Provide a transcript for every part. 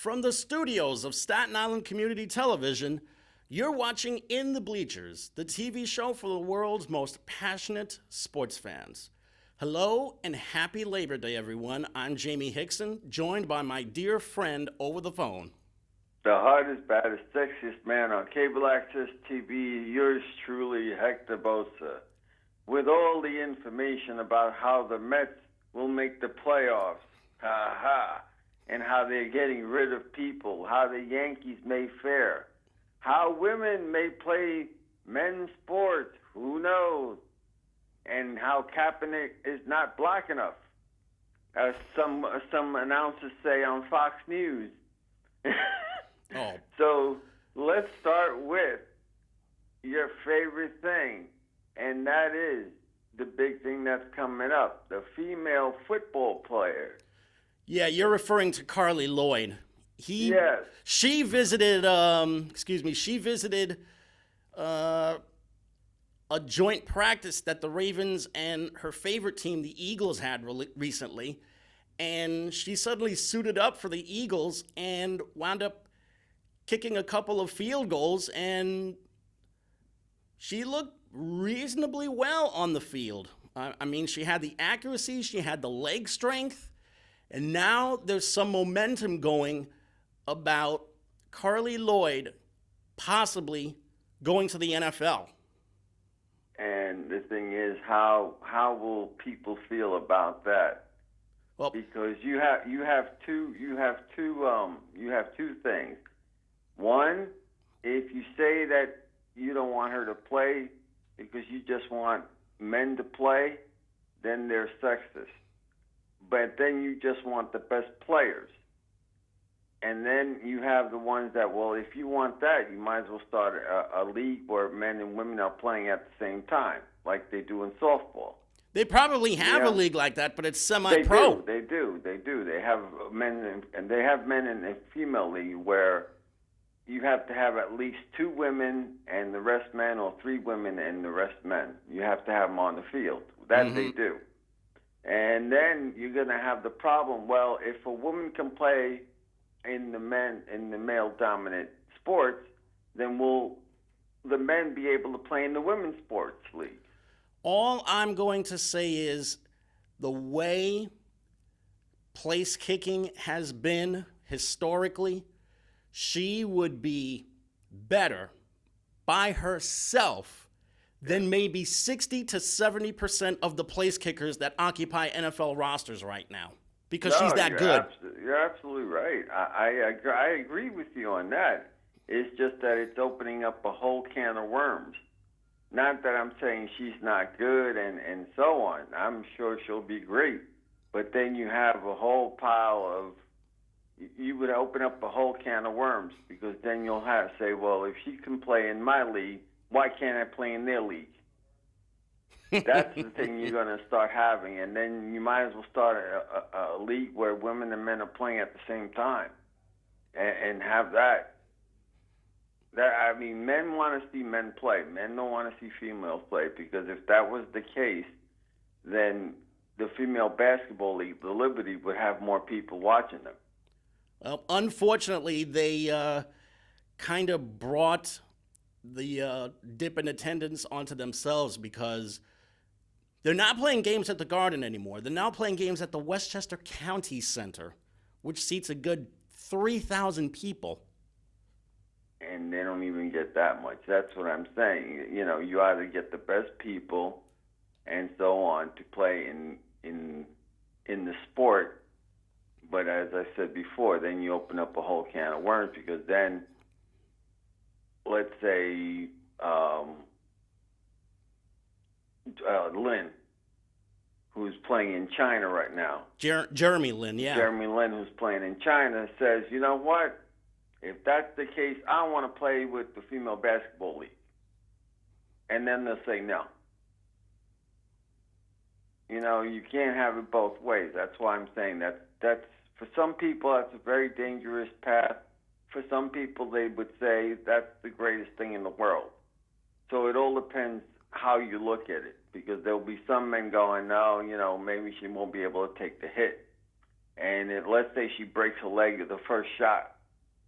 From the studios of Staten Island Community Television, you're watching In the Bleachers, the TV show for the world's most passionate sports fans. Hello and happy Labor Day, everyone. I'm Jaime Hixson, joined by my dear friend over the phone. The hardest, baddest, sexiest man on cable access TV, yours truly, Hector Bosa, with all the information about how the Mets will make the playoffs, and how they're getting rid of people, how the Yankees may fare, how women may play men's sports, who knows, and how Kaepernick is not black enough, as some announcers say on Fox News. Oh. So let's start with your favorite thing, and that is the big thing that's coming up, the female football player. Yeah, you're referring to Carly Lloyd. Yes. She visited a joint practice that the Ravens and her favorite team, the Eagles, had recently, and she suddenly suited up for the Eagles and wound up kicking a couple of field goals, and she looked reasonably well on the field. I mean, she had the accuracy, she had the leg strength, and now there's some momentum going about Carly Lloyd possibly going to the NFL. And the thing is, how will people feel about that? Well, because you have two things. One, if you say that you don't want her to play because you just want men to play, then they're sexist. But then you just want the best players. And then you have the ones that, well, if you want that, you might as well start a league where men and women are playing at the same time, like they do in softball. They probably have a league like that, but it's semi-pro. They do. They have men and they have men in a female league where you have to have at least 2 women and the rest men, or 3 women and the rest men. You have to have them on the field. That they do. And then you're going to have the problem, well, if a woman can play in the male-dominant sports, then will the men be able to play in the women's sports league? All I'm going to say is the way place kicking has been historically, she would be better by herself than maybe 60 to 70% of the place kickers that occupy NFL rosters right now, because she's that good. You're absolutely right. I agree with you on that. It's just that it's opening up a whole can of worms. Not that I'm saying she's not good and so on. I'm sure she'll be great. But then you have a whole pile of, you would open up a whole can of worms, because then you'll have to say, well, if she can play in my league, why can't I play in their league? That's the thing you're going to start having. And then you might as well start a league where women and men are playing at the same time and have that. I mean, men want to see men play. Men don't want to see females play, because if that was the case, then the female basketball league, the Liberty, would have more people watching them. Well, unfortunately, they kind of brought the dip in attendance onto themselves, because they're not playing games at the Garden anymore. They're now playing games at the Westchester County Center, which seats a good 3,000 people. And they don't even get that much. That's what I'm saying. You know, you either get the best people and so on to play in the sport, but as I said before, then you open up a whole can of worms, because then, let's say, Lin, who's playing in China right now. Jeremy Lin, yeah. Jeremy Lin, who's playing in China, says, you know what? If that's the case, I want to play with the female basketball league. And then they'll say no. You know, you can't have it both ways. That's why I'm saying that's for some people, that's a very dangerous path. For some people, they would say that's the greatest thing in the world. So it all depends how you look at it, because there'll be some men going, no, you know, maybe she won't be able to take the hit. And let's say she breaks her leg at the first shot.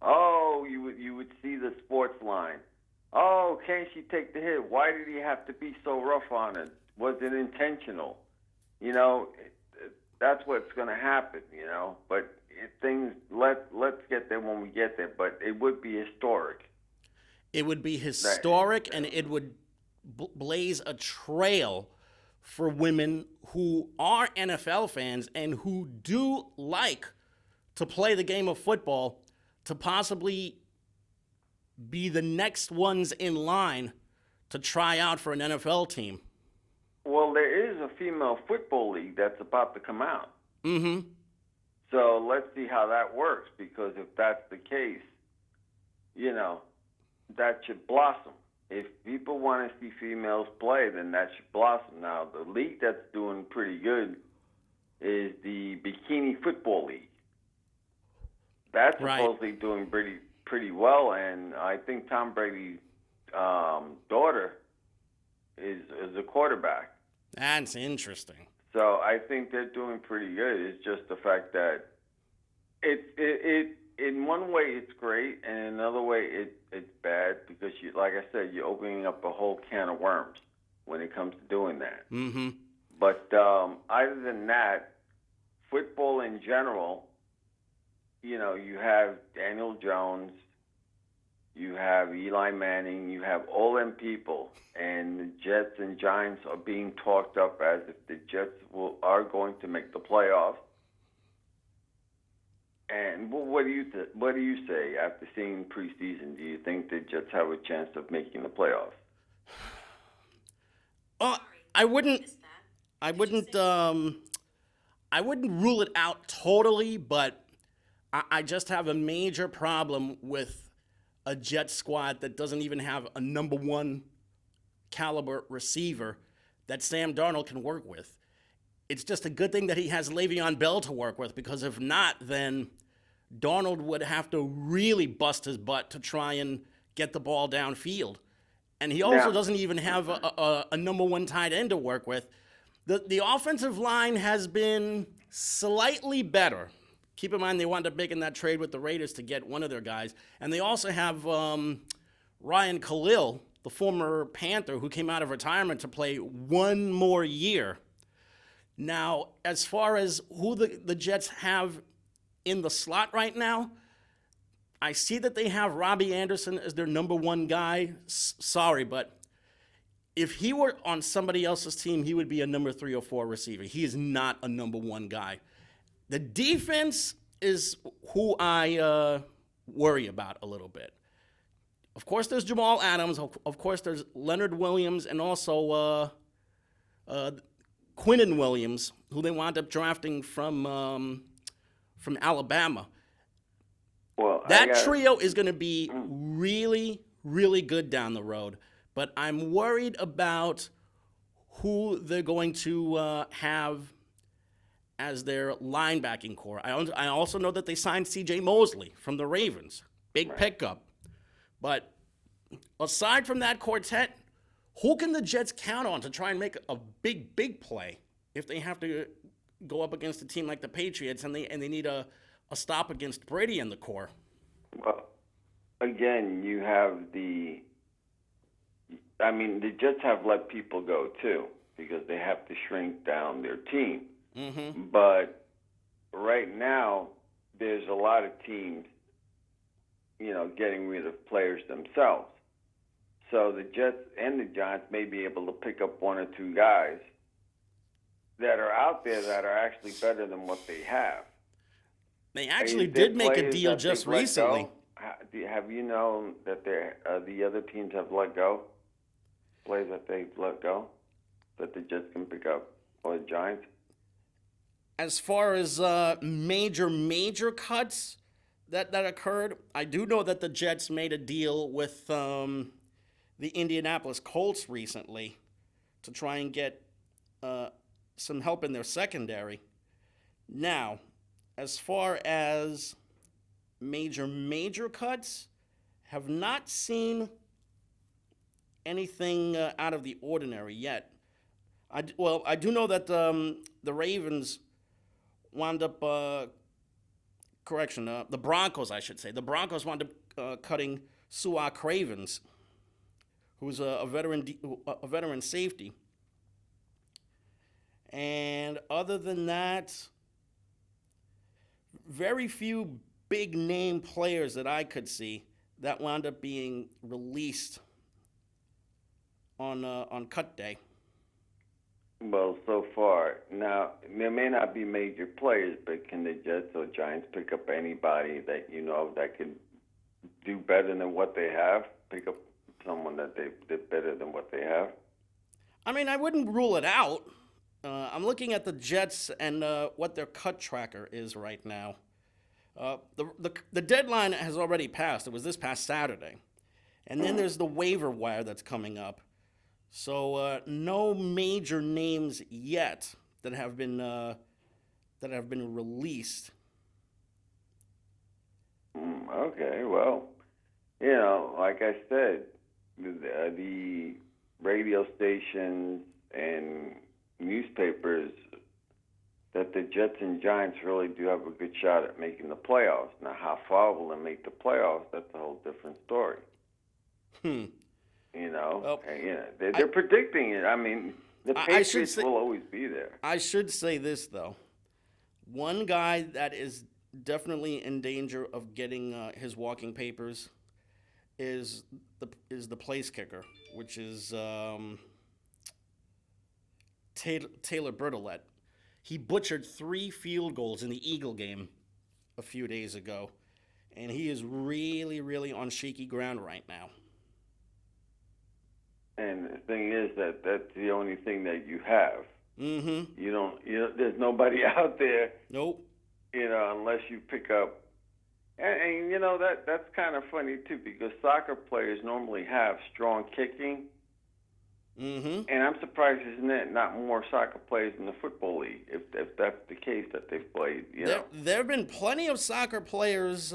Oh, you would see the sports line. Oh, can't she take the hit? Why did he have to be so rough on it? Was it intentional? You know, that's what's going to happen. You know, but things let's get there when we get there. But it would be historic. It would be That, historic, and it would blaze a trail for women who are NFL fans and who do like to play the game of football to possibly be the next ones in line to try out for an NFL team. well, there is a female football league that's about to come out. Mm-hmm. So let's see how that works, because if that's the case, you know, that should blossom. If people want to see females play, then that should blossom. Now, the league that's doing pretty good is the Bikini Football League. That's Right. supposedly doing pretty well, and I think Tom Brady's daughter is a quarterback. That's interesting. So I think they're doing pretty good. It's just the fact that it in one way it's great, and in another way it's bad, because you, like I said, you're opening up a whole can of worms when it comes to doing that. Mm-hmm. But other than that, football in general, you know, you have Daniel Jones, you have Eli Manning, you have all them people, and the Jets and Giants are being talked up as if the Jets are going to make the playoffs. And what do you say after seeing preseason? Do you think the Jets have a chance of making the playoffs? I wouldn't. I wouldn't. I wouldn't rule it out totally, but I just have a major problem with a Jet squad that doesn't even have a number one caliber receiver that Sam Darnold can work with. It's just a good thing that he has Le'Veon Bell to work with, because if not, then Darnold would have to really bust his butt to try and get the ball downfield. And he also doesn't even have a number one tight end to work with. The offensive line has been slightly better. Keep in mind, they wound up making that trade with the Raiders to get one of their guys. And they also have Ryan Khalil, the former Panther, who came out of retirement to play one more year. Now, as far as who the Jets have in the slot right now, I see that they have Robbie Anderson as their number one guy. Sorry, but if he were on somebody else's team, he would be a number 3 or 4 receiver. He is not a number one guy. The defense is who I worry about a little bit. Of course, there's Jamal Adams. Of course, there's Leonard Williams, and also Quinnen Williams, who they wound up drafting from Alabama. Well, that trio is going to be really, really good down the road. But I'm worried about who they're going to have as their linebacking core. I also know that they signed C.J. Mosley from the Ravens. Big pickup. But aside from that quartet, who can the Jets count on to try and make a big, big play if they have to go up against a team like the Patriots and they need a stop against Brady in the core? Well, again, you have the Jets have let people go too, because they have to shrink down their team. Mm-hmm. But right now, there's a lot of teams, getting rid of players themselves. So the Jets and the Giants may be able to pick up 1 or 2 guys that are out there that are actually better than what they have. They actually did make a deal just recently. Have you known that the other teams have let go? Players that they've let go that the Jets can pick up, or the Giants? As far as major cuts that occurred, I do know that the Jets made a deal with the Indianapolis Colts recently to try and get some help in their secondary. Now, as far as major cuts, have not seen anything out of the ordinary yet. I do know that the Ravens wound up correction, the Broncos, I should say. The Broncos wound up cutting Su'a Cravens, who's a veteran safety. And other than that, very few big name players that I could see that wound up being released on cut day. Well, so far now there may not be major players, but can the Jets or Giants pick up anybody that you know that could do better than what they have? Pick up someone that they did better than what they have? I mean, I wouldn't rule it out. I'm looking at the Jets and what their cut tracker is right now. The deadline has already passed. It was this past Saturday. And then there's the waiver wire that's coming up. So no major names yet that have been released. Okay, well, you know, like I said, the radio stations and newspapers that the Jets and Giants really do have a good shot at making the playoffs. Now, how far will they make the playoffs? That's a whole different story. You know, Well, they're predicting it. I mean, the Patriots will always be there. I should say this, though. One guy that is definitely in danger of getting his walking papers is the place kicker, which is Taylor Bertolette. He butchered 3 field goals in the Eagle game a few days ago, and he is really, really on shaky ground right now. And the thing is that that's the only thing that you have. Mm-hmm. You don't. There's nobody out there. Nope. You know, unless you pick up. And you know that's kind of funny too, because soccer players normally have strong kicking. Mm-hmm. And I'm surprised isn't it not more soccer players in the football league if that's the case that they've played. You know, there have been plenty of soccer players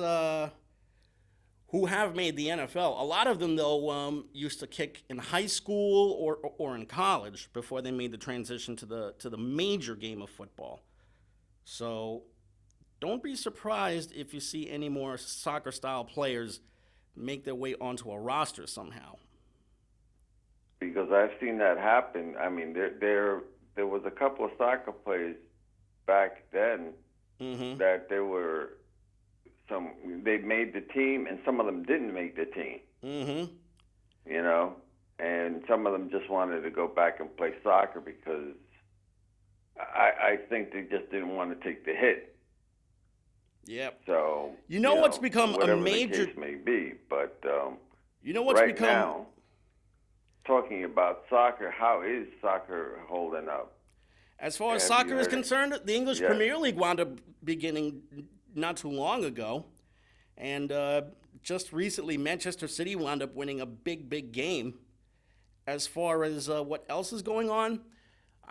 who have made the NFL. A lot of them, though, used to kick in high school or in college before they made the transition to the major game of football. So don't be surprised if you see any more soccer-style players make their way onto a roster somehow. Because I've seen that happen. I mean, there was a couple of soccer players back then that there were they made the team, and some of them didn't make the team. Mm-hmm. You know, and some of them just wanted to go back and play soccer because I think they just didn't want to take the hit. Yep. So what's become a major the case may be, but what's right become now, talking about soccer, how is soccer holding up? As far as soccer is concerned, the English Premier League wound up beginning not too long ago. And just recently, Manchester City wound up winning a big game. As far as what else is going on,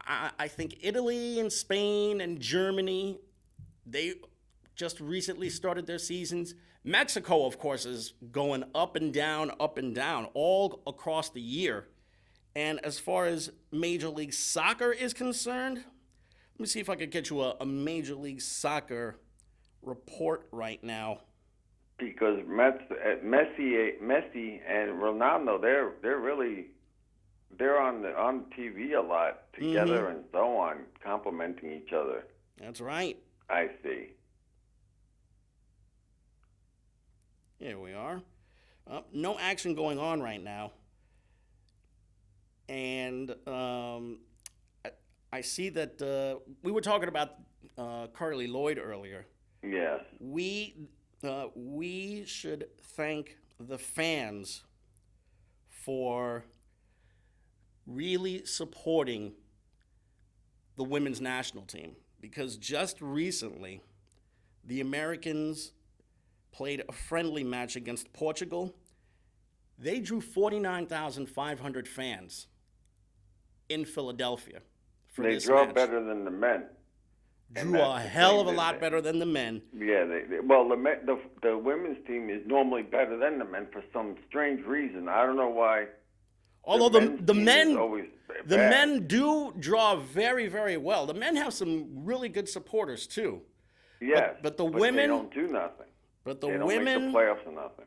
I think Italy and Spain and Germany, they just recently started their seasons. Mexico, of course, is going up and down, all across the year. And as far as Major League Soccer is concerned, let me see if I could get you a Major League Soccer report right now. Because Messi and Ronaldo, they're on TV a lot together and so on, complimenting each other. That's right. I see. Here we are. No action going on right now. And I see that we were talking about Carly Lloyd earlier. Yes. We should thank the fans for really supporting the women's national team, because just recently the Americans played a friendly match against Portugal. They drew 49,500 fans in Philadelphia for this match. They draw better than the men. Drew a hell of a lot better than the men. Yeah, the women's team is normally better than the men for some strange reason. I don't know why. Although the men do draw very, very well. The men have some really good supporters too. Yes, but the but they women, don't do nothing. but the They don't make the women, playoffs or nothing.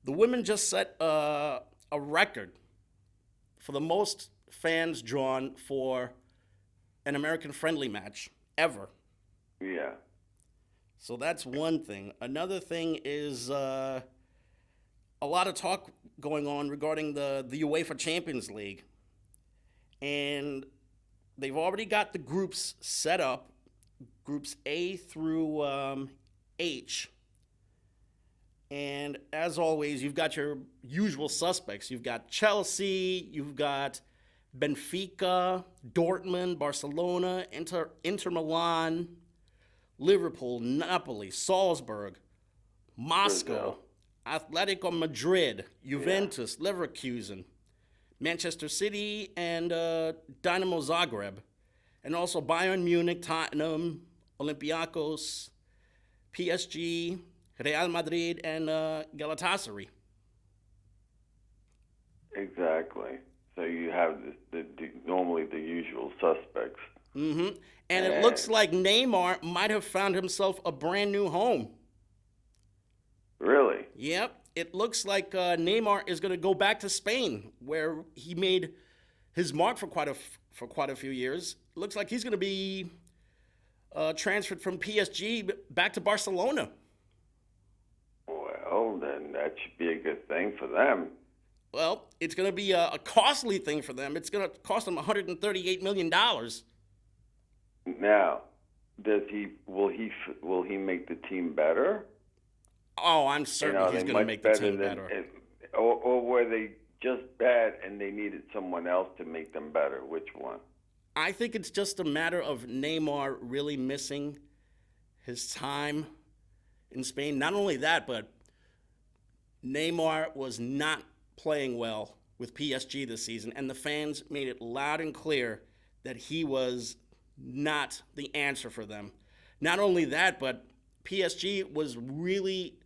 the women just set a record for the most fans drawn for an American friendly match ever. Yeah. So that's one thing. Another thing is a lot of talk going on regarding the UEFA Champions League. And they've already got the groups set up, groups A through H. And as always, you've got your usual suspects. You've got Chelsea, you've got Benfica, Dortmund, Barcelona, Inter Milan, Liverpool, Napoli, Salzburg, Moscow, Atletico Madrid, Juventus, Leverkusen, Manchester City, and Dynamo Zagreb. And also Bayern Munich, Tottenham, Olympiacos, PSG, Real Madrid, and Galatasaray. Exactly. So you have normally the usual suspects. Mm-hmm. And it looks like Neymar might have found himself a brand new home. Really? Yep. It looks like Neymar is going to go back to Spain, where he made his mark for quite a few years. Looks like he's going to be transferred from PSG back to Barcelona. Well, then that should be a good thing for them. Well, it's going to be a costly thing for them. It's going to cost them $138 million. Now, will he make the team better? Oh, I'm certain he's going to make the team better. Or were they just bad and they needed someone else to make them better? Which one? I think it's just a matter of Neymar really missing his time in Spain. Not only that, but Neymar was not playing well with PSG this season, and the fans made it loud and clear that he was not the answer for them. Not only that, but PSG was really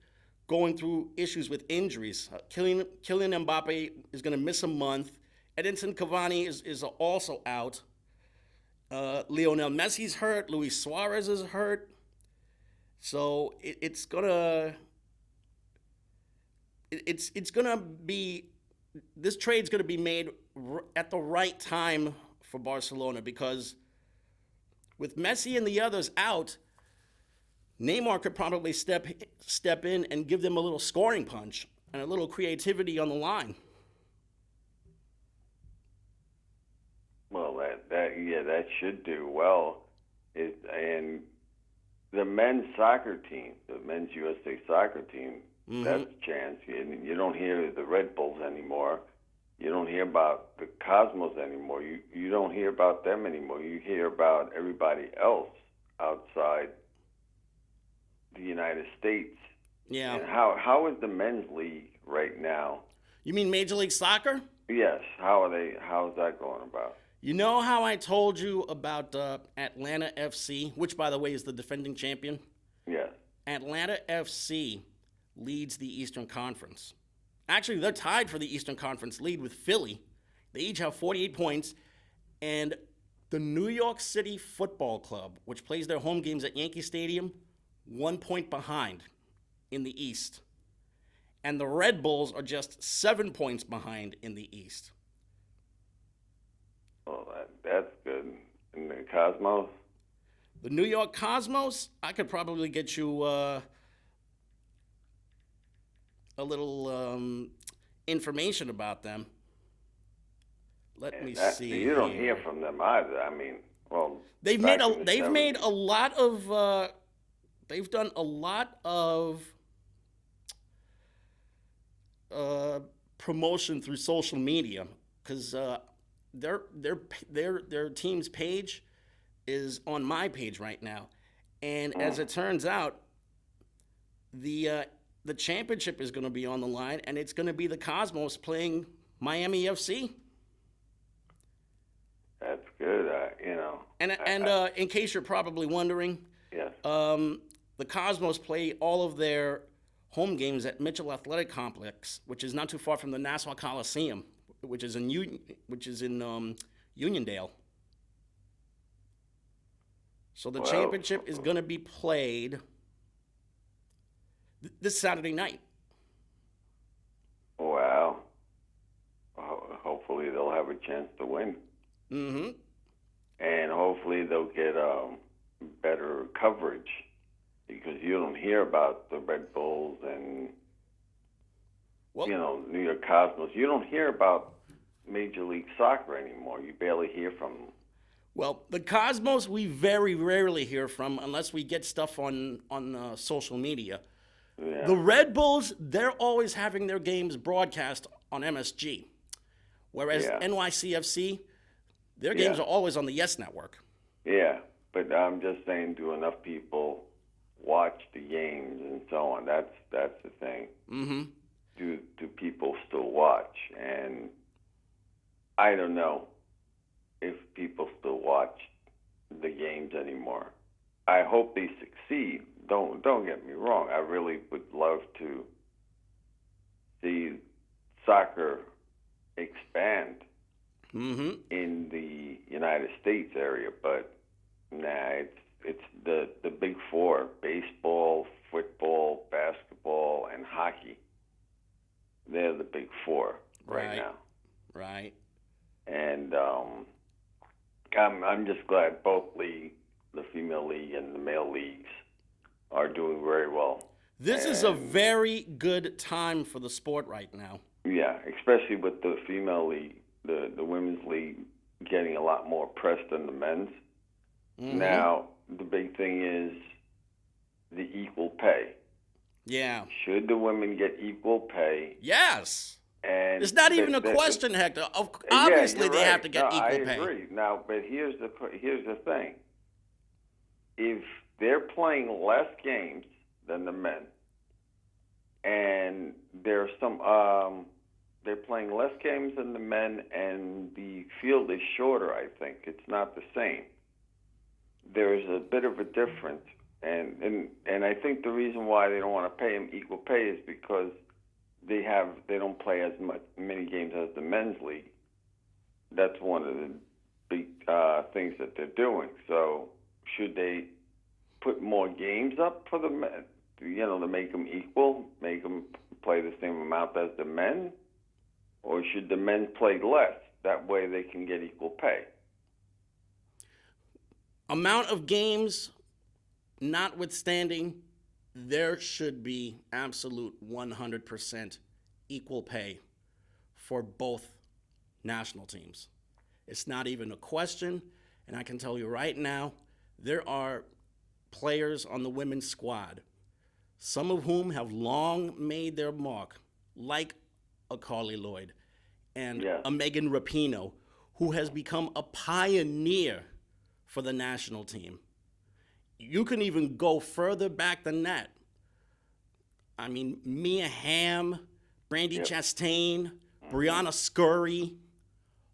going through issues with injuries. Kylian Mbappe is going to miss a month. Edinson Cavani is also out. Lionel Messi's hurt. Luis Suarez is hurt. So it's gonna be, this trade's gonna be made at the right time for Barcelona, because with Messi and the others out, Neymar could probably step in and give them a little scoring punch and a little creativity on the line. Well, that should do well. And the men's soccer team, the men's USA soccer team, that's a chance. You don't hear the Red Bulls anymore. You don't hear about the Cosmos anymore. You don't hear about them anymore. You hear about everybody else outside the United States. Yeah. And how is the men's league right now? You mean Major League Soccer? Yes. How's that going about? You know how I told you about Atlanta FC, which, by the way, is the defending champion? Yes. Atlanta FC leads the Eastern Conference. Actually, they're tied for the Eastern Conference lead with Philly. They each have 48 points. And the New York City Football Club, which plays their home games at Yankee Stadium, 1 point behind in the East. And the Red Bulls are just 7 points behind in the East. Well, that's good. And the Cosmos? The New York Cosmos, I could probably get you a little information about them. Let me see. You don't hear from them either. I mean, well, they've made a lot of they've done a lot of promotion through social media, because their team's page is on my page right now, and as it turns out, the championship is going to be on the line, and it's going to be the Cosmos playing Miami FC. That's good, And in case you're probably wondering, yes. The Cosmos play all of their home games at Mitchell Athletic Complex, which is not too far from the Nassau Coliseum, which is in Uniondale. So the Well, championship is going to be played this Saturday night. wow. Hopefully they'll have a chance to win. Mm-hmm. And hopefully they'll get better coverage, because you don't hear about the Red Bulls and Well, New York Cosmos. You don't hear about Major League Soccer anymore. You barely hear from them. well, the Cosmos we very rarely hear from unless we get stuff on social media. Yeah. The Red Bulls, they're always having their games broadcast on MSG, whereas Yeah. NYCFC, their games Yeah. are always on the Yes Network. Yeah, but I'm just saying, do enough people watch the games and so on? That's the thing. Mm-hmm. Do people still watch? And I don't know if people still watch the games anymore. I hope they succeed. Don't get me wrong. I really would love to see soccer expand Mm-hmm. in the United States area, but nah, it's the big four: baseball, football, basketball, and hockey. They're the big four right now. Right. And I'm just glad both leagues, the female league and the male leagues, are doing very well. This is a very good time for the sport right now. Yeah, especially with the female league, the women's league getting a lot more press than the men's. Mm-hmm. Now, the big thing is the equal pay. Yeah. Should the women get equal pay? Yes. And It's not even a question, Hector. Obviously, they have to get equal pay. I agree. Now, but here's the thing. If they're playing less games than the men, and there's they're playing less games than the men, and the field is shorter, I think. It's not the same. There's a bit of a difference. And I think the reason why they don't want to pay them equal pay is because they don't play many games as the men's league. That's one of the big things that they're doing. So should they put more games up for the men, to make them equal, make them play the same amount as the men? Or should the men play less? That way they can get equal pay. Amount of games notwithstanding, there should be absolute 100% equal pay for both national teams. It's not even a question, and I can tell you right now, there are players on the women's squad, some of whom have long made their mark, like a Carly Lloyd and a Megan Rapinoe, who has become a pioneer for the national team. You can even go further back than that. I mean, Mia Hamm, Brandi Chastain, Brianna Scurry,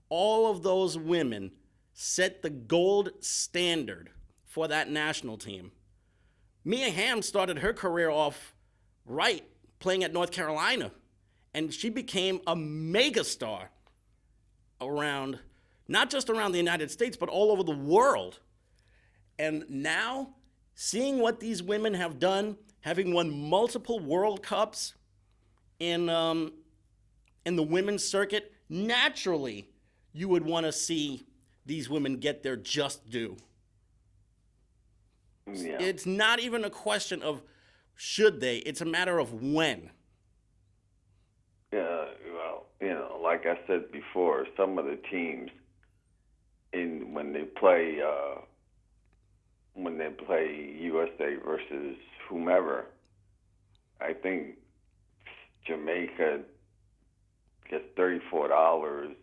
all of those women set the gold standard for that national team. Mia Hamm started her career off right playing at North Carolina, and she became a megastar around, not just around the United States, but all over the world. And now, seeing what these women have done, having won multiple World Cups in the women's circuit, naturally, you would want to see these women get their just due. Yeah. It's not even a question of should they, it's a matter of when. Yeah, well, like I said before, some of the teams when they play USA versus whomever, I think Jamaica gets $34.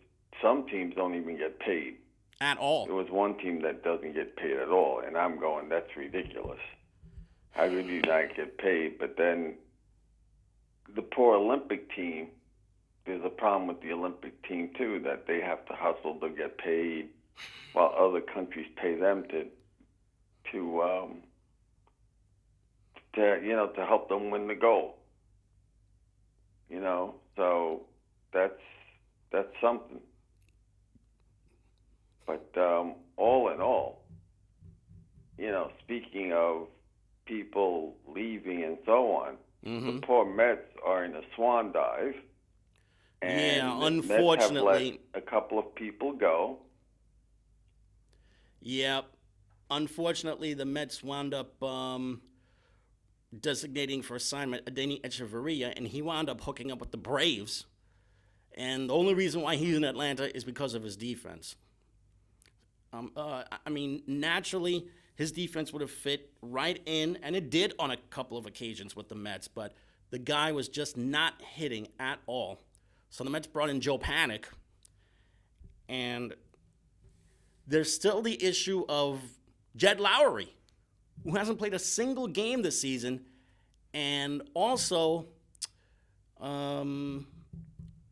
Some teams don't even get paid At all. There was one team that doesn't get paid at all, and I'm going, that's ridiculous. How could you not get paid? But then the poor Olympic team, there's a problem with the Olympic team too, that they have to hustle to get paid while other countries pay them to help them win the gold. So that's something. But all in all, speaking of people leaving and so on, Mm-hmm. the poor Mets are in a swan dive, Yeah, and the Mets have let unfortunately. a couple of people go. Yeah, unfortunately, the Mets wound up designating for assignment Adeiny Echeverria, and he wound up hooking up with the Braves. And the only reason why he's in Atlanta is because of his defense. I mean, naturally, his defense would have fit right in, and it did on a couple of occasions with the Mets, but the guy was just not hitting at all. So the Mets brought in Joe Panic, and there's still the issue of Jed Lowry, who hasn't played a single game this season, and also um,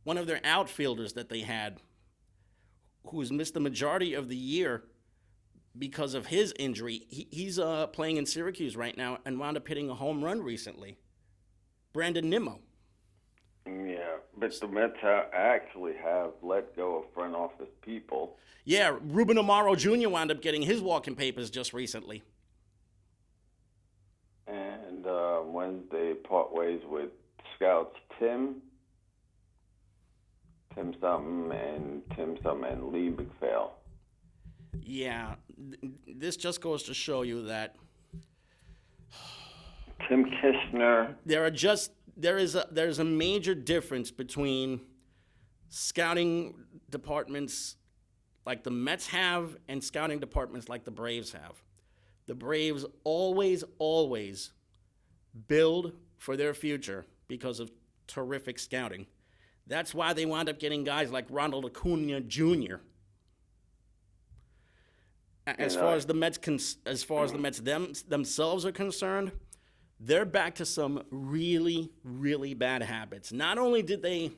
one of their outfielders that they had, who's missed the majority of the year because of his injury. He's playing in Syracuse right now and wound up hitting a home run recently. Brandon Nimmo. Yeah, but the Mets actually have let go of front office people. Yeah, Ruben Amaro Jr. wound up getting his walking papers just recently. And Wednesday part ways with scouts Tim something and Lee McPhail. Yeah, this just goes to show you that Tim Kishner. there's a major difference between scouting departments like the Mets have and scouting departments like the Braves have. The Braves always build for their future because of terrific scouting. That's why they wound up getting guys like Ronald Acuna Jr. As far as the Mets themselves are concerned, they're back to some really, really bad habits. Not only did they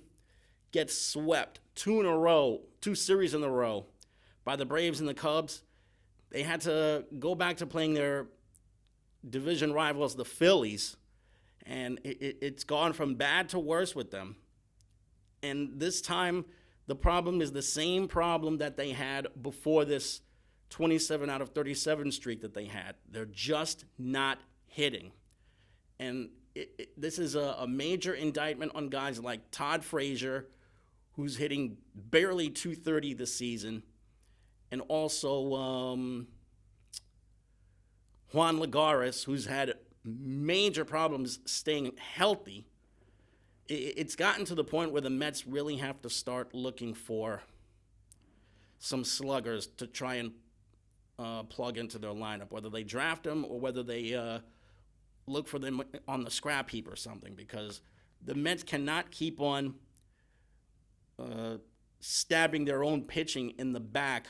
get swept two series in a row, by the Braves and the Cubs, they had to go back to playing their division rivals, the Phillies, and it's gone from bad to worse with them. And this time, the problem is the same problem that they had before this 27 out of 37 streak that they had. They're just not hitting. And this is a major indictment on guys like Todd Frazier, who's hitting barely 230 this season, and also Juan Lagares, who's had major problems staying healthy. It's gotten to the point where the Mets really have to start looking for some sluggers to try and plug into their lineup, whether they draft them or whether they look for them on the scrap heap or something, because the Mets cannot keep on stabbing their own pitching in the back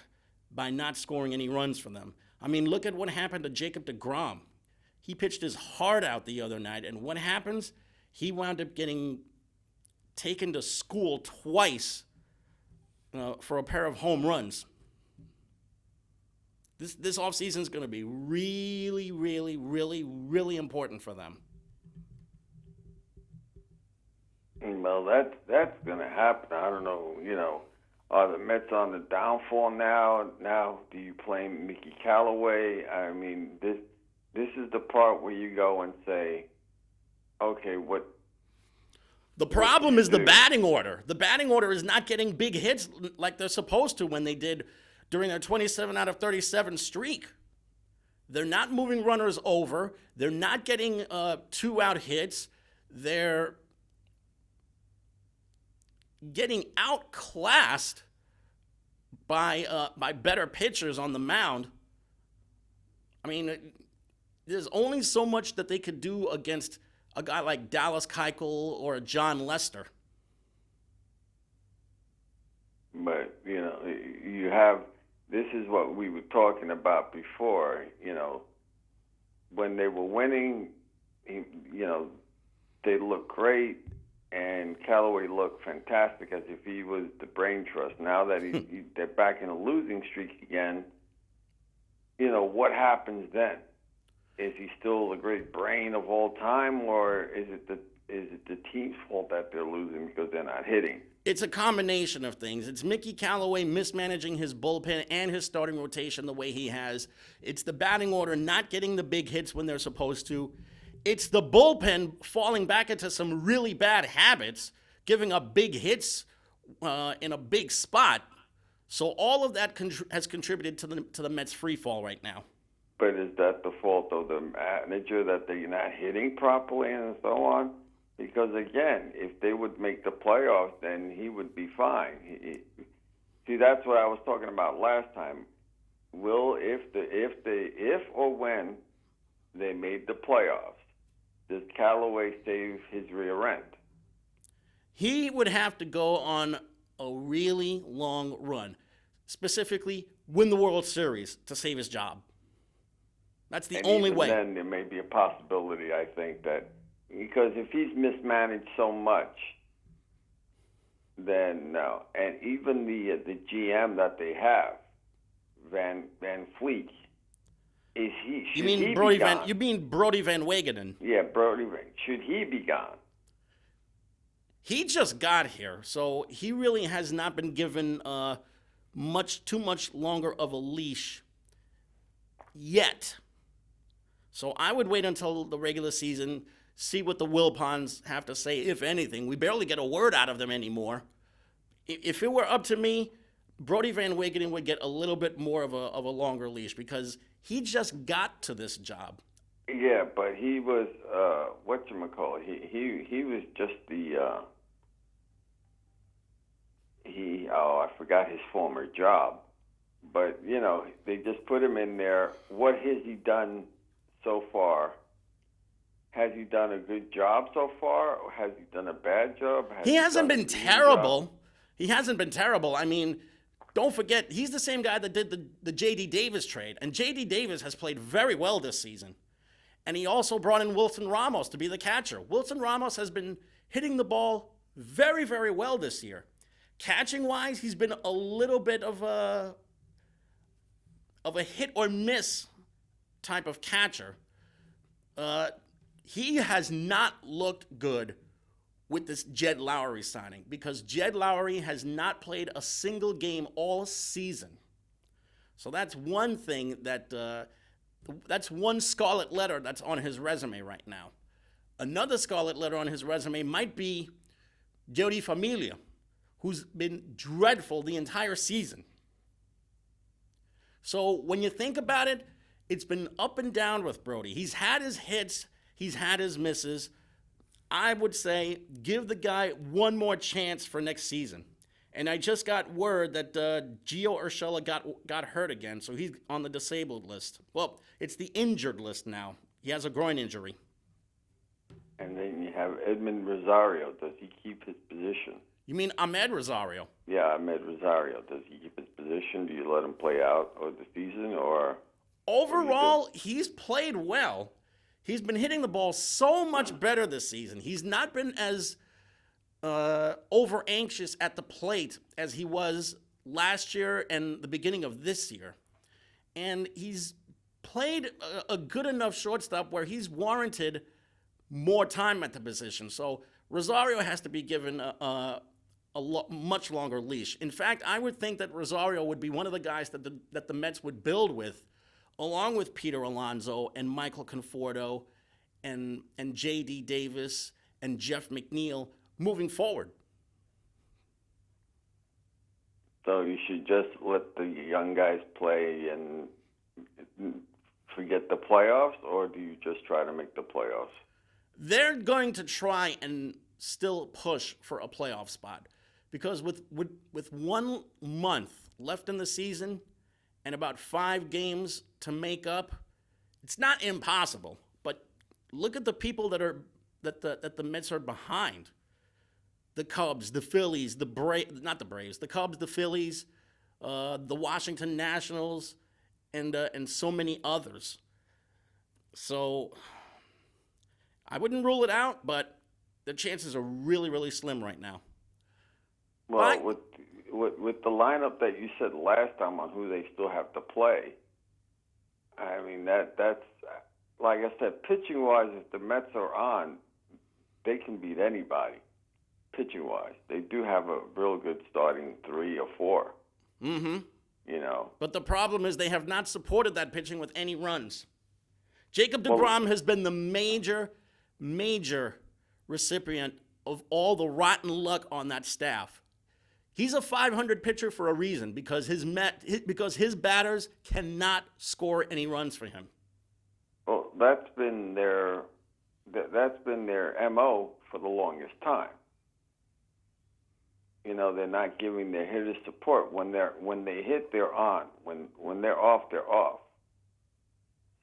by not scoring any runs for them. I mean, look at what happened to Jacob deGrom. He pitched his heart out the other night, and what happens? He wound up getting taken to school twice for a pair of home runs. This offseason is going to be really, really, really, really important for them. Well, that's going to happen. I don't know, are the Mets on the downfall now? Now, do you play Mickey Callaway? I mean, this is the part where you go and say, okay, what? The problem is the batting order. The batting order is not getting big hits like they're supposed to when they did during their 27 out of 37 streak. They're not moving runners over. They're not getting 2-out hits. They're getting outclassed by better pitchers on the mound. I mean, there's only so much that they could do against a guy like Dallas Keuchel or John Lester. But, you have, this is what we were talking about before, when they were winning, they looked great, and Callaway looked fantastic as if he was the brain trust. Now that they're back in a losing streak again, what happens then? Is he still the great brain of all time, or is it is it the team's fault that they're losing because they're not hitting? It's a combination of things. It's Mickey Callaway mismanaging his bullpen and his starting rotation the way he has. It's the batting order not getting the big hits when they're supposed to. It's the bullpen falling back into some really bad habits, giving up big hits in a big spot. So all of that has contributed to the Mets' free fall right now. But is that the fault of the manager that they're not hitting properly and so on? Because again, if they would make the playoffs, then he would be fine. See, that's what I was talking about last time. If or when they made the playoffs, does Callaway save his rear end? He would have to go on a really long run, specifically win the World Series to save his job. That's the only way. Then there may be a possibility, I think, that because if he's mismanaged so much, then no. And even the GM that they have, Van Fleet, is he? Should he be gone? You mean Brody Van Wagenen? Yeah, Brody Van. Should he be gone? He just got here, so he really has not been given too much longer of a leash yet. So I would wait until the regular season, see what the Wilpons have to say, if anything. We barely get a word out of them anymore. If it were up to me, Brody Van Wagenen would get a little bit more of a longer leash because he just got to this job. Yeah, but he was whatchamacallit. He was just I forgot his former job. But, they just put him in there. What has he done so far? Has he done a good job so far, or has he done a bad job? He hasn't been terrible. He hasn't been terrible. I mean, don't forget, he's the same guy that did the J.D. Davis trade. And J.D. Davis has played very well this season. And he also brought in Wilson Ramos to be the catcher. Wilson Ramos has been hitting the ball very, very well this year. Catching-wise, he's been a little bit of a hit or miss type of catcher. He has not looked good with this Jed Lowry signing because Jed Lowry has not played a single game all season. So that's one thing that's one scarlet letter that's on his resume right now. Another scarlet letter on his resume might be Jody Familia, who's been dreadful the entire season. So when you think about it, it's been up and down with Brody. He's had his hits, he's had his misses. I would say give the guy one more chance for next season. And I just got word that Gio Urshela got hurt again, so he's on the disabled list. Well, it's the injured list now. He has a groin injury. And then you have Edmund Rosario. Does he keep his position? You mean Ahmed Rosario? Yeah, Ahmed Rosario. Does he keep his position? Do you let him play out of the season, or? Overall, he's played well. He's been hitting the ball so much better this season. He's not been as over anxious at the plate as he was last year and the beginning of this year. And he's played a good enough shortstop where he's warranted more time at the position. So Rosario has to be given a much longer leash. In fact, I would think that Rosario would be one of the guys that the Mets would build with, along with Peter Alonso and Michael Conforto and J.D. Davis and Jeff McNeil moving forward. So you should just let the young guys play and forget the playoffs, or do you just try to make the playoffs? They're going to try and still push for a playoff spot because with 1 month left in the season and about 5 games to make up, it's not impossible. But look at the people that the Mets are behind. The Cubs, the Phillies, the Cubs, the Phillies, the Washington Nationals, and so many others. So I wouldn't rule it out, but the chances are really, really slim right now. Well, with the lineup that you said last time on who they still have to play, I mean that's like I said, pitching wise, if the Mets are on, can beat anybody pitching wise. They do have a real good starting 3 or 4. Mm-hmm. You know. But the problem is they have not supported that pitching with any runs. Jacob deGrom has been the major recipient of all the rotten luck on that staff. He's a .500 pitcher for a reason, because his batters cannot score any runs for him. Well, that's been their MO for the longest time. You know, they're not giving their hitters support. When they hit, they're on. When they're off, they're off.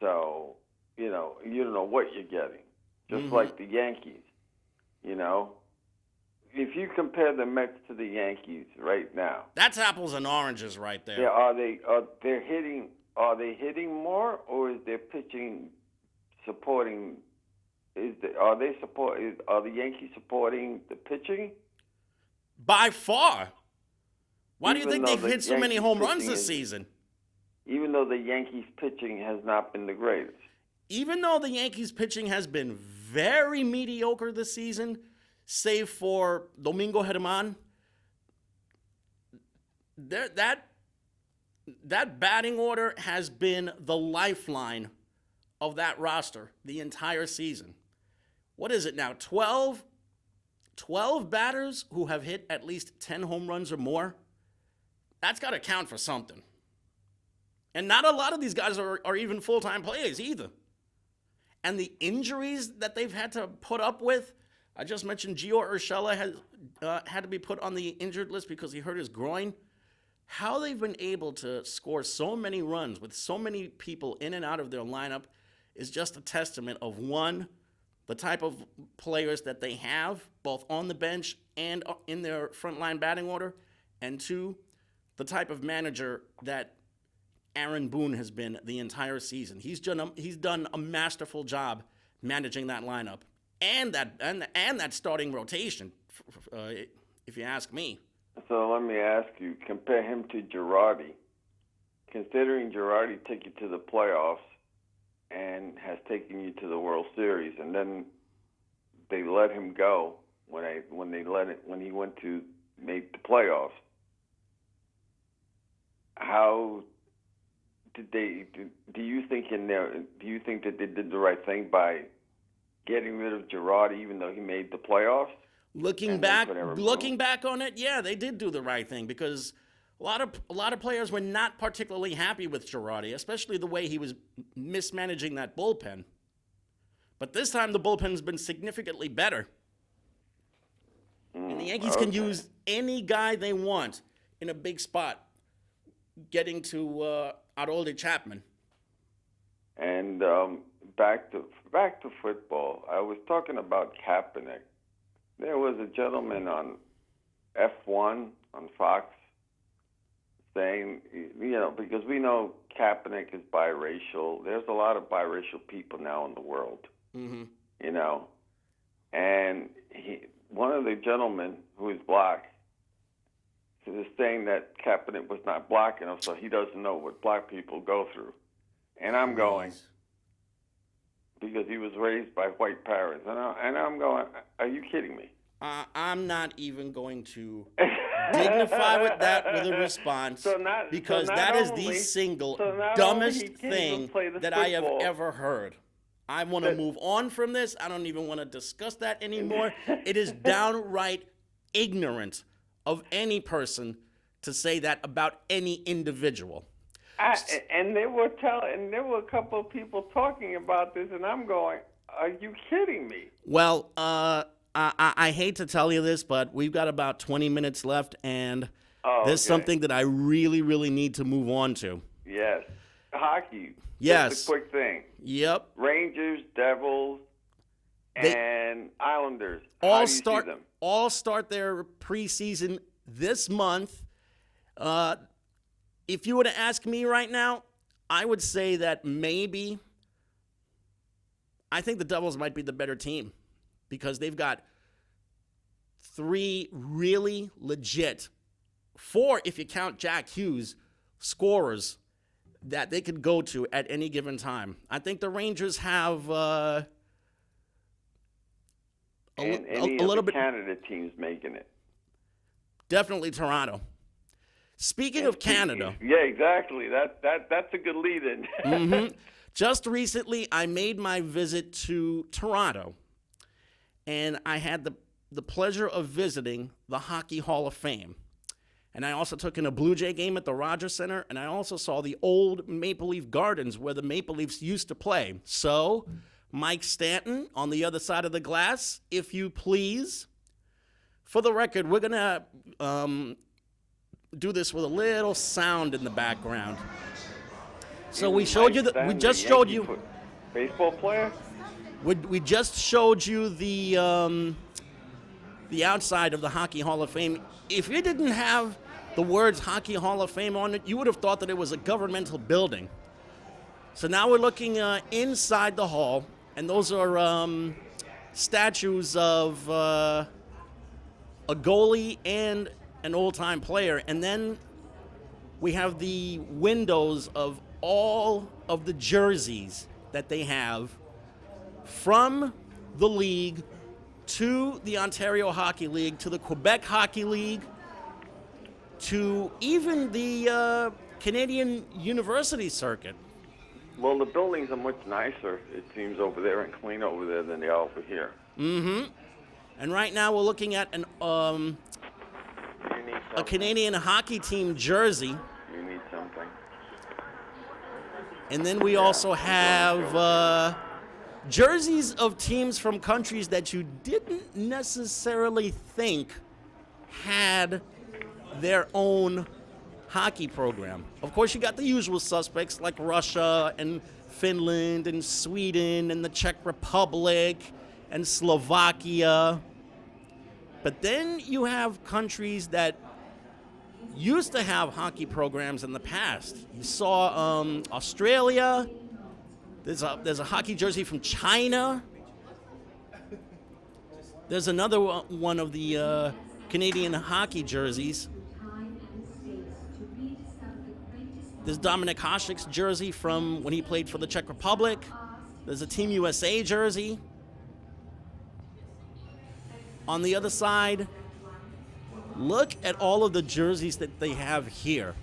So, you don't know what you're getting. Just like the Yankees, you know. If you compare the Mets to the Yankees right now, that's apples and oranges right there. Yeah, are they hitting more, or is their pitching supporting? Are the Yankees supporting the pitching? By far. Why do you think they've hit so many home runs this season? Even though the Yankees pitching has not been the greatest. Even though the Yankees pitching has been very mediocre this season, save for Domingo Germán, that batting order has been the lifeline of that roster the entire season. What is it now? 12 batters who have hit at least 10 home runs or more? That's got to count for something. And not a lot of these guys are even full-time players either. And the injuries that they've had to put up with, I just mentioned Gio Urshela has had to be put on the injured list because he hurt his groin. How they've been able to score so many runs with so many people in and out of their lineup is just a testament of, one, the type of players that they have, both on the bench and in their frontline batting order, and two, the type of manager that Aaron Boone has been the entire season. He's done a masterful job managing that lineup and that starting rotation, if you ask me. So let me ask you, compare him to Girardi. Considering Girardi took you to the playoffs and has taken you to the World Series, and then they let him go when he went to make the playoffs. How did they? Do you think that they did the right thing by getting rid of Girardi, even though he made the playoffs? Looking back on it, yeah, they did do the right thing, because a lot of players were not particularly happy with Girardi, especially the way he was mismanaging that bullpen. But this time the bullpen's been significantly better. And the Yankees can use any guy they want in a big spot, getting to Aroldis Chapman. And back to football, I was talking about Kaepernick. There was a gentleman on F1 on Fox saying, because we know Kaepernick is biracial. There's a lot of biracial people now in the world, and one of the gentlemen who is black is saying that Kaepernick was not black enough, so he doesn't know what black people go through. And I'm going, because he was raised by white parents. And I'm going, are you kidding me? I'm not even going to dignify with that with a response, because that is the single dumbest thing that I have ever heard. I want to move on from this. I don't even want to discuss that anymore. It is downright ignorant of any person to say that about any individual. And there were a couple of people talking about this, and I'm going, are you kidding me? Well, I hate to tell you this, but we've got about 20 minutes left, and there's something that I really, really need to move on to. Yes. Hockey. Yes. Just a quick thing. Yep. Rangers, Devils, and Islanders. How do you see them? All start their preseason this month. If you were to ask me right now, I would say that maybe I think the Devils might be the better team, because they've got 3 really legit, 4 if you count Jack Hughes, scorers that they could go to at any given time. I think the Rangers have a And any a of little the bit, Canada teams making it. definitely Toronto. Speaking of Canada, Yeah, exactly. That's a good lead-in. just recently I made my visit to Toronto, and I had the pleasure of visiting the Hockey Hall of Fame. And I also took in a Blue Jay game at the Rogers Center, and I also saw the old Maple Leaf Gardens where the Maple Leafs used to play. So, Mike Stanton on the other side of the glass, if you please. For the record, we're going to do this with a little sound in the background. So we showed you we just showed you baseball player. We just showed you the outside of the Hockey Hall of Fame. If it didn't have the words Hockey Hall of Fame on it, you would have thought that it was a governmental building. So now we're looking inside the hall, and those are statues of a goalie and an old-time player. And then we have the windows of all of the jerseys that they have from the league to the Ontario Hockey League, to the Quebec Hockey League, to even the Canadian University Circuit. Well, the buildings are much nicer, it seems, over there and clean over there than they are over here. And right now we're looking at a Canadian hockey team jersey. You need something. And then we also have jerseys of teams from countries that you didn't necessarily think had their own hockey program. Of course, you got the usual suspects like Russia and Finland and Sweden and the Czech Republic and Slovakia. But then you have countries that used to have hockey programs in the past. You saw Australia. There's a hockey jersey from China. There's another one of the Canadian hockey jerseys. There's Dominik Hasek's jersey from when he played for the Czech Republic. There's a Team USA jersey. On the other side, look at all of the jerseys that they have here.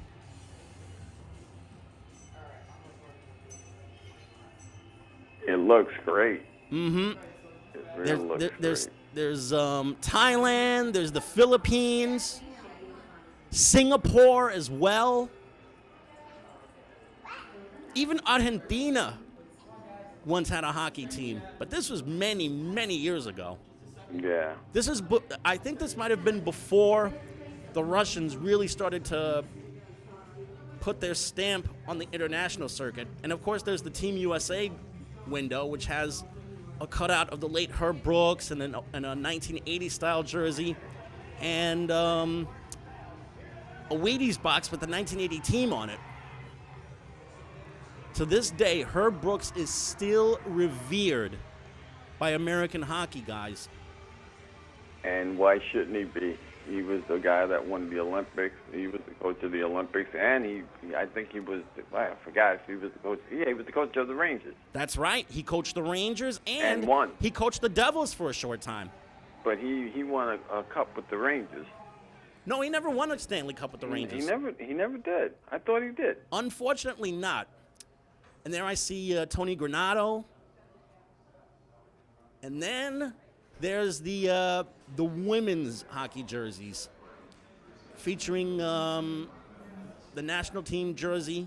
It looks great. Mm-hmm. It really looks great. There's Thailand, there's the Philippines, Singapore as well. Even Argentina once had a hockey team, but this was many, many years ago. Yeah. I think this might have been before the Russians really started to put their stamp on the international circuit. And of course, there's the Team USA window, which has a cutout of the late Herb Brooks and a 1980 style jersey, and a Wheaties box with the 1980 team on it. To this day, Herb Brooks is still revered by American hockey guys. And why shouldn't he be? He was the guy that won the Olympics. He was the coach of the Olympics, and I think he was, I forgot if he was the coach. Yeah, he was the coach of the Rangers. That's right. He coached the Rangers and won. He coached the Devils for a short time. But he won a cup with the Rangers. No, he never won a Stanley Cup with the Rangers. He never did. I thought he did. Unfortunately not. And there I see Tony Granato. And then there's the women's hockey jerseys featuring the national team jersey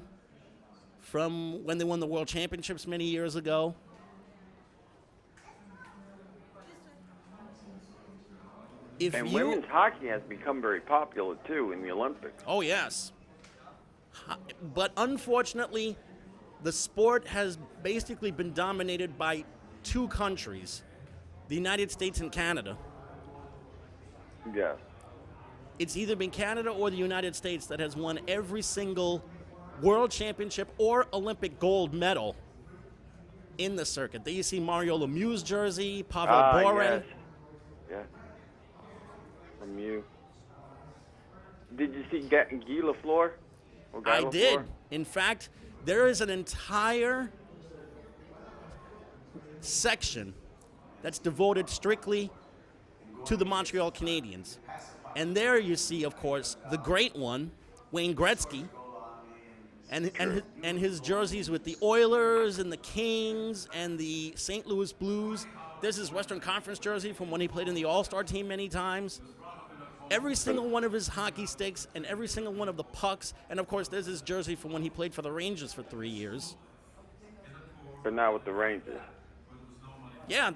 from when they won the World Championships many years ago. Women's hockey has become very popular, too, in the Olympics. Oh, yes. But unfortunately, the sport has basically been dominated by two countries, the United States and Canada. Yes. It's either been Canada or the United States that has won every single World Championship or Olympic gold medal in the circuit. There you see Mario Lemieux's jersey, Pavel Bore. Yes. Yeah. Lemieux. Did you see Guy Lafleur? I did. In fact, there is an entire section that's devoted strictly to the Montreal Canadiens. And there you see, of course, the great one, Wayne Gretzky, and his jerseys with the Oilers and the Kings and the St. Louis Blues. There's his Western Conference jersey from when he played in the All-Star team many times. Every single one of his hockey sticks and every single one of the pucks. And, of course, there's his jersey from when he played for the Rangers for 3 years. But not with the Rangers. Yeah,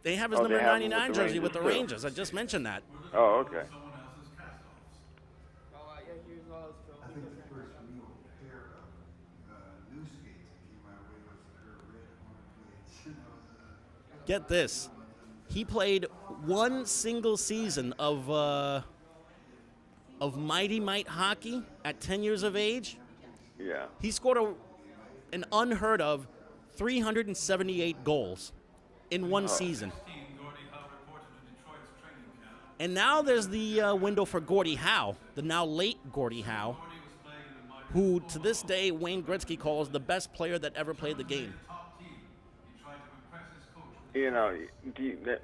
they have his number 99 jersey with the Rangers. I just mentioned that. Oh, okay. I think the first real pair of new skates that came my way was her red horn plates. Get this. He played one single season of Mighty Might hockey at 10 years of age. Yeah. He scored an unheard of 378 goals in one season. And now there's the window for Gordie Howe, the now late Gordie Howe, who to this day Wayne Gretzky calls the best player that ever played the game. You know,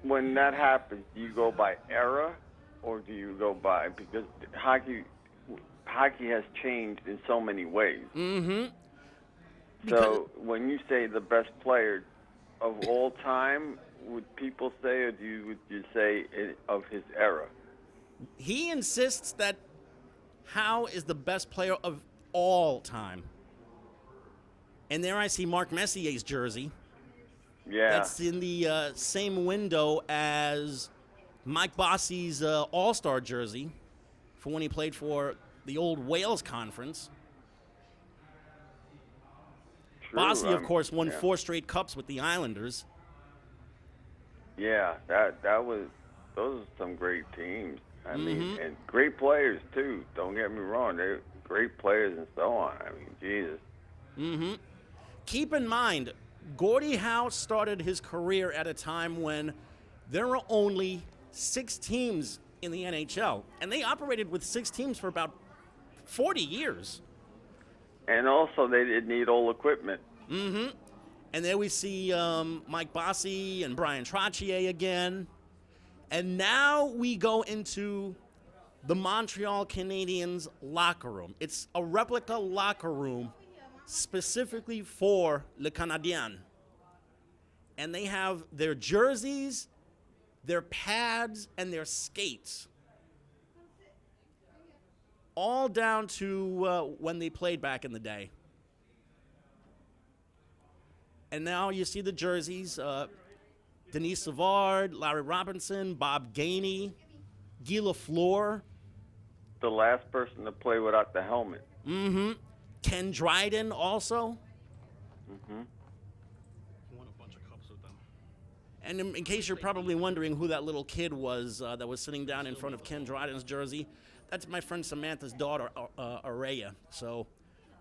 when that happens, do you go by era or do you go by, because hockey has changed in so many ways. Mm-hmm. So when you say the best player of all time, would people say, or would you say of his era? He insists that Howe is the best player of all time. And there I see Mark Messier's jersey. Yeah. That's in the same window as Mike Bossy's All-Star jersey for when he played for the old Wales Conference. True. Bossy, of course, won 4 straight cups with the Islanders. Yeah, those are some great teams. I mean, and great players too. Don't get me wrong; they're great players and so on. I mean, Jesus. Mm-hmm. Keep in mind, Gordie Howe started his career at a time when there were only 6 teams in the NHL, and they operated with 6 teams for about 40 years. And also, they didn't need all equipment. Mm-hmm. And there we see Mike Bossy and Brian Trottier again. And now we go into the Montreal Canadiens locker room. It's a replica locker room specifically for Le Canadien. And they have their jerseys, their pads, and their skates. All down to when they played back in the day. And now you see the jerseys. Denis Savard, Larry Robinson, Bob Gainey, Guy Lafleur. The last person to play without the helmet. Mm-hmm. Ken Dryden also. Mm-hmm. Won a bunch of cups with them. And in case you're probably wondering who that little kid was that was sitting down in front of Ken Dryden's jersey, that's my friend Samantha's daughter, Araya. So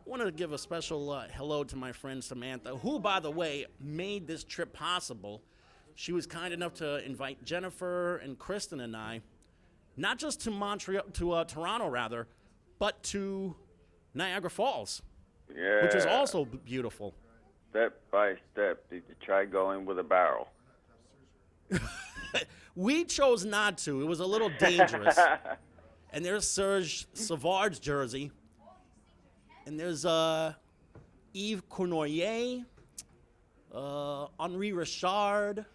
I want to give a special hello to my friend Samantha, who, by the way, made this trip possible. She was kind enough to invite Jennifer and Kristen and I, not just to Toronto rather, but to Niagara Falls, Yeah. which is also beautiful. Step by step. Did you try going with a barrel? We chose not to. It was a little dangerous. And there's Serge Savard's jersey. And there's Yves Cournoyer, Henri Richard.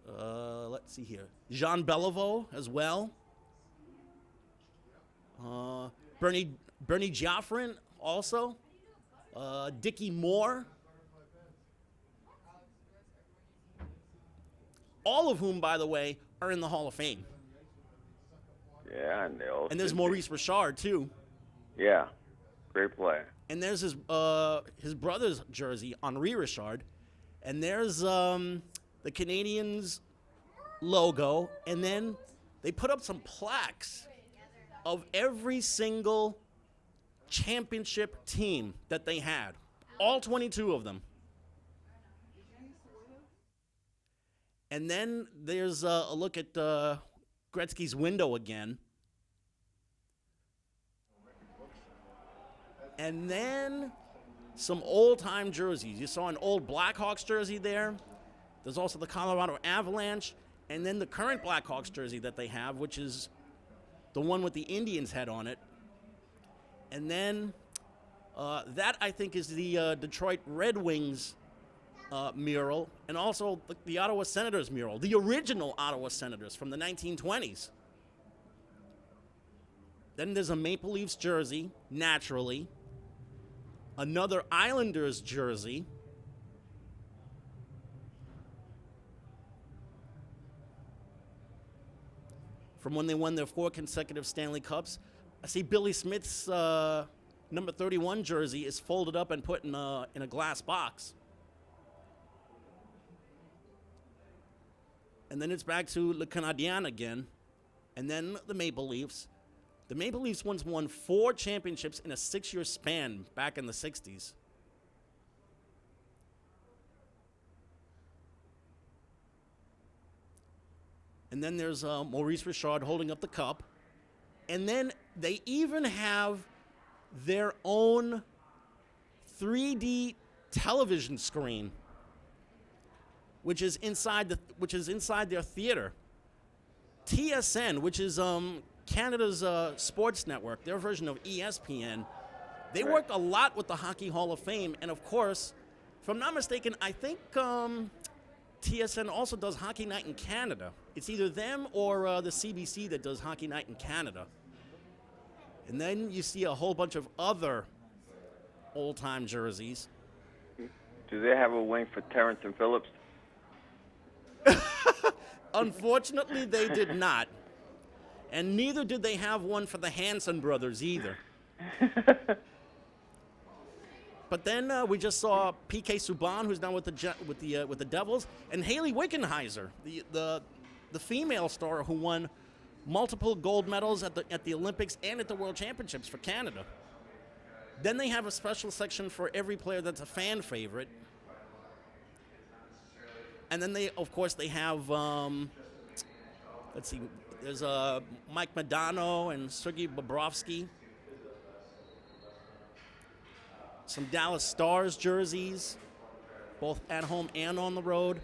Let's see here. Jean Beliveau as well. Bernie Geoffrin also. Dickie Moore. All of whom, by the way, are in the Hall of Fame. Yeah, And there's Maurice Richard, too. Yeah, great player. And there's his brother's jersey, Henri Richard. And there's the Canadiens logo. And then they put up some plaques of every single championship team that they had. All 22 of them. And then there's a look at Gretzky's window again. And then some old-time jerseys. You saw an old Blackhawks jersey there. There's also the Colorado Avalanche. And then the current Blackhawks jersey that they have, which is the one with the Indians head on it. And then that, I think, is the Detroit Red Wings mural, and also the Ottawa Senators mural, the original Ottawa Senators from the 1920s. Then there's a Maple Leafs jersey, naturally. Another Islanders jersey. From when they won their 4 consecutive Stanley Cups. I see Billy Smith's number 31 jersey is folded up and put in a glass box. And then it's back to Le Canadien again. And then the Maple Leafs. The Maple Leafs once won 4 championships in a 6-year span back in the 60s. And then there's Maurice Richard holding up the cup. And then they even have their own 3D television screen, which is inside their theater. TSN, which is Canada's sports network, their version of ESPN, they work a lot with the Hockey Hall of Fame. And of course, if I'm not mistaken, I think TSN also does Hockey Night in Canada. It's either them or the CBC that does Hockey Night in Canada. And then you see a whole bunch of other old-time jerseys. Do they have a wing for Terrence and Phillips? Unfortunately, they did not. And neither did they have one for the Hanson brothers either. But then we just saw P.K. Subban, who's now with the Devils, and Haley Wickenheiser, the female star who won multiple gold medals at the Olympics and at the World Championships for Canada. Then they have a special section for every player that's a fan favorite. And then they have, let's see, there's Mike Modano and Sergei Bobrovsky. Some Dallas Stars jerseys, both at home and on the road.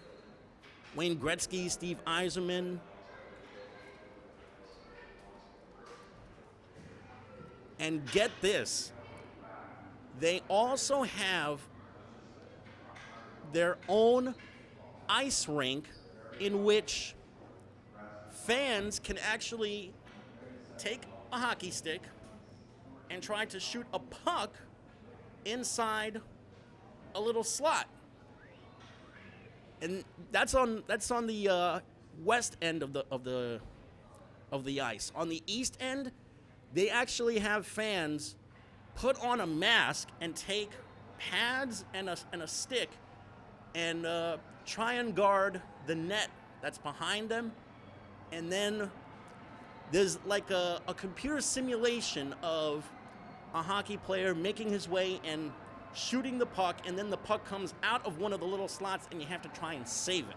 Wayne Gretzky, Steve Yzerman. And get this, they also have their own ice rink in which fans can actually take a hockey stick and try to shoot a puck inside a little slot. And that's on the west end of the ice. On the east end, they actually have fans put on a mask and take pads and a stick and try and guard the net that's behind them. And then there's like a computer simulation of a hockey player making his way and shooting the puck, and then the puck comes out of one of the little slots and you have to try and save it.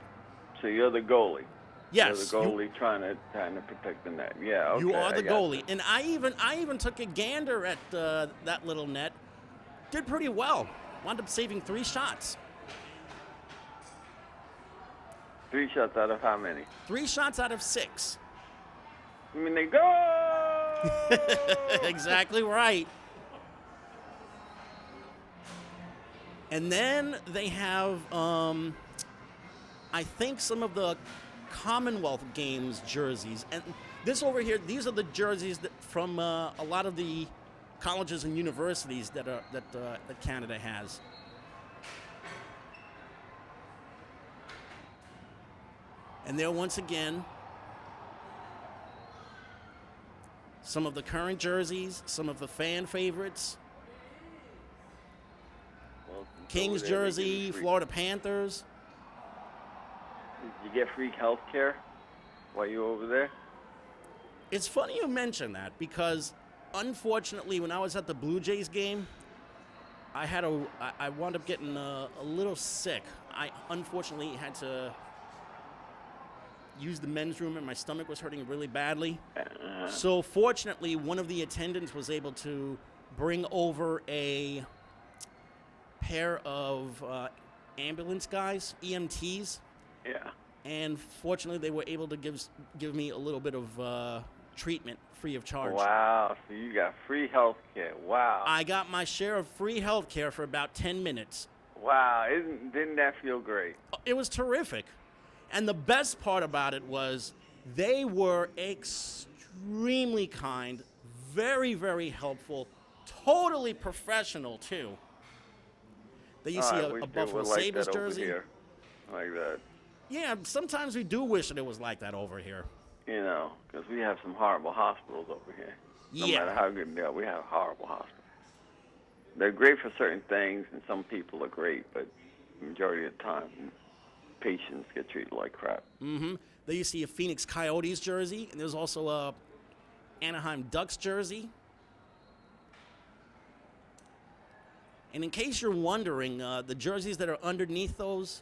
So you're the goalie. Yes. You're the goalie trying to protect the net. Yeah, okay. You are the goalie. And I even took a gander at that little net. Did pretty well. Wound up saving 3 shots. 3 shots out of how many? 3 shots out of 6. I mean, they go! Exactly right. And then they have, I think, some of the Commonwealth Games jerseys. And this over here, these are the jerseys from a lot of the colleges and universities that Canada has. And there, once again, some of the current jerseys, some of the fan favorites. Well, Kings jersey, Florida Panthers. Did you get free health care while you were over there? It's funny you mention that because, unfortunately, when I was at the Blue Jays game, I wound up getting a little sick. I unfortunately had to use the men's room and my stomach was hurting really badly. So fortunately, one of the attendants was able to bring over a pair of ambulance guys, EMTs. Yeah. and fortunately they were able to give me a little bit of treatment free of charge. Wow, so you got free health care. Wow. I got my share of free health care for about 10 minutes. Wow, didn't that feel great? It was terrific. And the best part about it was they were extremely kind, very, very helpful, totally professional, too. There you see I a wish they Buffalo were like Sabres that over jersey. here. Like that. Yeah, sometimes we do wish that it was like that over here. You know, because we have some horrible hospitals over here. No Yeah. matter how good they are, we have horrible hospitals. They're great for certain things, and some people are great, but the majority of the time, patients get treated like crap. Mm-hmm. There you see a Phoenix Coyotes jersey, and there's also a Anaheim Ducks jersey. And in case you're wondering, the jerseys that are underneath those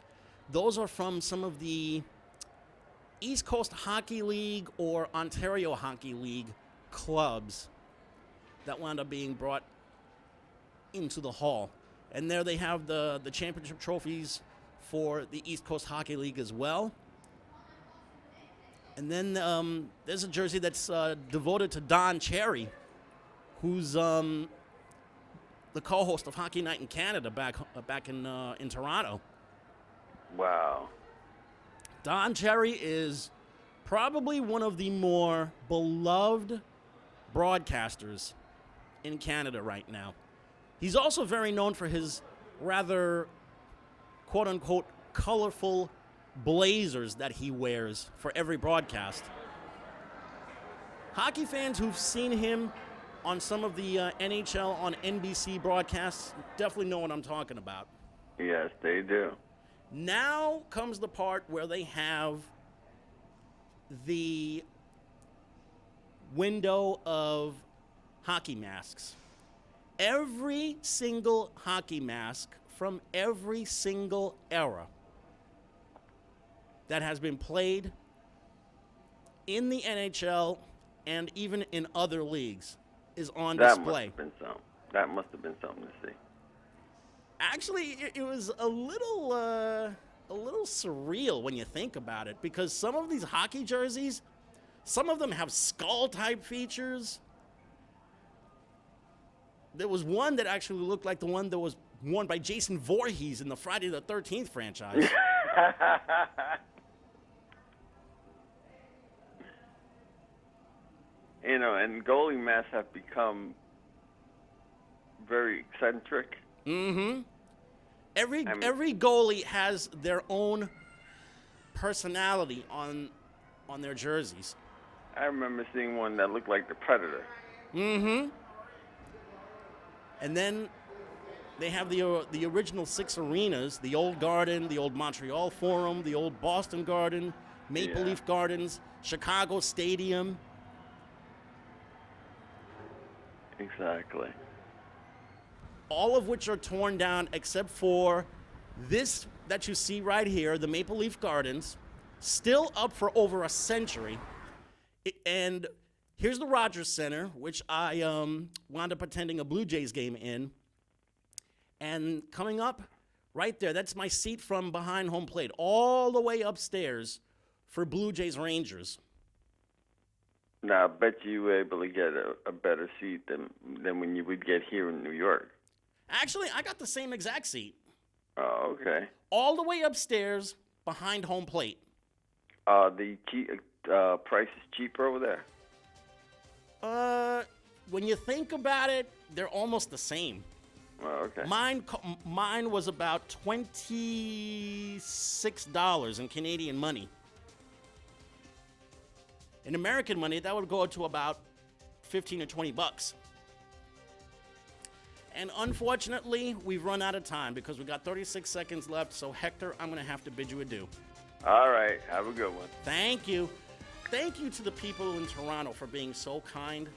are from some of the East Coast Hockey League or Ontario Hockey League clubs that wound up being brought into the hall. And there they have the championship trophies for the East Coast Hockey League as well. And then there's a jersey that's devoted to Don Cherry, who's the co-host of Hockey Night in Canada back in Toronto. Wow. Don Cherry is probably one of the more beloved broadcasters in Canada right now. He's also very known for his rather, quote-unquote, colorful blazers that he wears for every broadcast. Hockey fans who've seen him on some of the NHL on NBC broadcasts definitely know what I'm talking about. Yes, they do. Now comes the part where they have the window of hockey masks. Every single hockey mask from every single era that has been played in the NHL and even in other leagues is on display. That must have been something to see. Actually, it was a little surreal when you think about it, because some of these hockey jerseys, some of them have skull-type features. There was one that actually looked like the one that was worn by Jason Voorhees in the Friday the 13th franchise. You know, and goalie masks have become very eccentric. Mm-hmm. Every goalie has their own personality on their jerseys. I remember seeing one that looked like the Predator. Mm-hmm. And then they have the original 6 arenas: the old Garden, the old Montreal Forum, the old Boston Garden, Maple Leaf Gardens, Chicago Stadium. Exactly. All of which are torn down except for this that you see right here, the Maple Leaf Gardens, still up for over a century. And here's the Rogers Center, which I wound up attending a Blue Jays game in. And coming up right there, that's my seat from behind home plate, all the way upstairs for Blue Jays Rangers. Now, I bet you were able to get a better seat than when you would get here in New York. Actually, I got the same exact seat. Oh, okay. All the way upstairs behind home plate. The price is cheaper over there? When you think about it, they're almost the same. Oh, okay. Mine was about $26 in Canadian money. In American money, that would go to about $15 or $20. And unfortunately, we've run out of time because we got 36 seconds left. So Hector, I'm going to have to bid you adieu. All right. Have a good one. Thank you. Thank you to the people in Toronto for being so kind.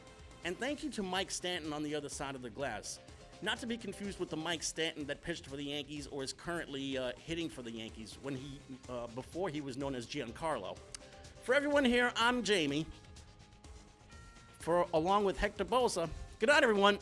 And thank you to Mike Stanton on the other side of the glass. Not to be confused with the Mike Stanton that pitched for the Yankees or is currently hitting for the Yankees when before he was known as Giancarlo. For everyone here, I'm Jamie. Along with Hector Bosa. Good night, everyone.